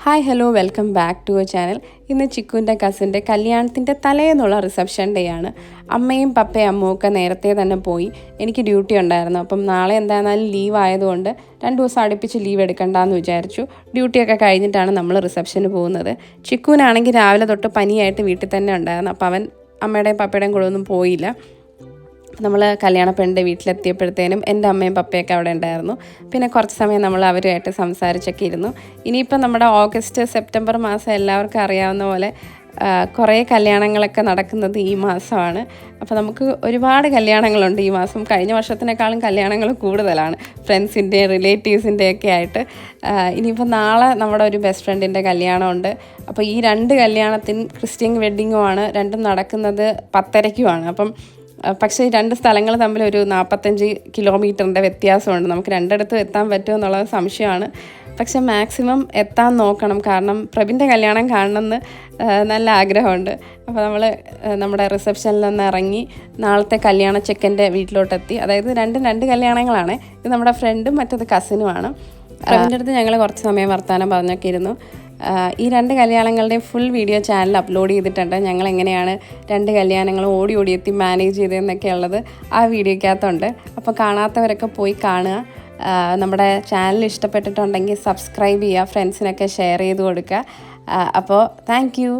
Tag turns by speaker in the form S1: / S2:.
S1: Hi hello welcome back to our channel. ഇന്ന് ചിക്കുവിൻ്റെ കസിൻ്റെ കല്യാണത്തിൻ്റെ തലേന്നുള്ള റിസപ്ഷൻ ഡേ ആണ്. അമ്മയും പപ്പയും അമ്മയും ഒക്കെ നേരത്തെ തന്നെ പോയി. എനിക്ക് ഡ്യൂട്ടി ഉണ്ടായിരുന്നു. അപ്പം നാളെ എന്തായിരുന്നാലും ലീവ് ആയതുകൊണ്ട് 2 ദിവസം അടുപ്പിച്ച് ലീവ് എടുക്കണ്ടെന്ന് വിചാരിച്ചു. ഡ്യൂട്ടിയൊക്കെ കഴിഞ്ഞിട്ടാണ് നമ്മൾ റിസപ്ഷന് പോകുന്നത്. ചിക്കുവിനാണെങ്കിൽ രാവിലെ തൊട്ട് പനിയായിട്ട് വീട്ടിൽ തന്നെ ഉണ്ടായിരുന്നു. അപ്പോൾ അവൻ അമ്മയുടെയും പപ്പയുടെയും കൂടെ ഒന്നും പോയില്ല. നമ്മൾ കല്യാണ പെണ്ണിൻ്റെ വീട്ടിലെത്തിയപ്പോഴത്തേനും എൻ്റെ അമ്മയും പപ്പയൊക്കെ അവിടെ ഉണ്ടായിരുന്നു. പിന്നെ കുറച്ച് സമയം നമ്മൾ അവരുമായിട്ട് സംസാരിച്ചൊക്കെ ഇരുന്നു. ഇനിയിപ്പം നമ്മുടെ ഓഗസ്റ്റ് സെപ്റ്റംബർ മാസം എല്ലാവർക്കും അറിയാവുന്ന പോലെ കുറേ കല്യാണങ്ങളൊക്കെ നടക്കുന്നത് ഈ മാസമാണ്. അപ്പോൾ നമുക്ക് ഒരുപാട് കല്യാണങ്ങളുണ്ട് ഈ മാസം. കഴിഞ്ഞ വർഷത്തിനേക്കാളും കല്യാണങ്ങൾ കൂടുതലാണ്, ഫ്രണ്ട്സിൻ്റെയും റിലേറ്റീവ്സിൻ്റെയൊക്കെ ആയിട്ട്. ഇനിയിപ്പോൾ നാളെ നമ്മുടെ ഒരു ബെസ്റ്റ് ഫ്രണ്ടിൻ്റെ കല്യാണമുണ്ട്. അപ്പോൾ ഈ 2 കല്യാണത്തിന് ക്രിസ്ത്യൻ വെഡ്ഡിങ്ങുമാണ്. രണ്ടും നടക്കുന്നത് 10:30-ക്കുമാണ്. അപ്പം പക്ഷേ 2 സ്ഥലങ്ങൾ തമ്മിൽ ഒരു 45 കിലോമീറ്ററിൻ്റെ വ്യത്യാസമുണ്ട്. നമുക്ക് രണ്ടിടത്തും എത്താൻ പറ്റുമോ എന്നുള്ളത് സംശയമാണ്. പക്ഷെ മാക്സിമം എത്താൻ നോക്കണം. കാരണം പ്രഭിൻ്റെ കല്യാണം കാണണമെന്ന് നല്ല ആഗ്രഹമുണ്ട്. അപ്പോൾ നമ്മൾ നമ്മുടെ റിസപ്ഷനിൽ നിന്ന് ഇറങ്ങി നാളത്തെ കല്യാണ ചെക്കൻ്റെ വീട്ടിലോട്ടെത്തി. അതായത് 2 കല്യാണങ്ങളാണ്. ഇത് നമ്മുടെ ഫ്രണ്ടും മറ്റത് കസിനുമാണ്. പ്രഭിൻ്റെ അടുത്ത് ഞങ്ങൾ കുറച്ച് സമയം വർത്താനം പറഞ്ഞൊക്കെ ഇരുന്നു. ഈ 2 കല്യാണങ്ങളുടെയും ഫുൾ വീഡിയോ ചാനൽ അപ്ലോഡ് ചെയ്തിട്ടുണ്ട്. ഞങ്ങൾ എങ്ങനെയാണ് 2 കല്യാണങ്ങളും ഓടി എത്തി മാനേജ് ചെയ്തതെന്നൊക്കെ ഉള്ളത് ആ വീഡിയോയ്ക്കകത്തുണ്ട്. അപ്പോൾ കാണാത്തവരൊക്കെ പോയി കാണുക. നമ്മുടെ ചാനൽ ഇഷ്ടപ്പെട്ടിട്ടുണ്ടെങ്കിൽ സബ്സ്ക്രൈബ് ചെയ്യുക, ഫ്രണ്ട്സിനൊക്കെ ഷെയർ ചെയ്ത് കൊടുക്കുക. അപ്പോൾ താങ്ക് യു.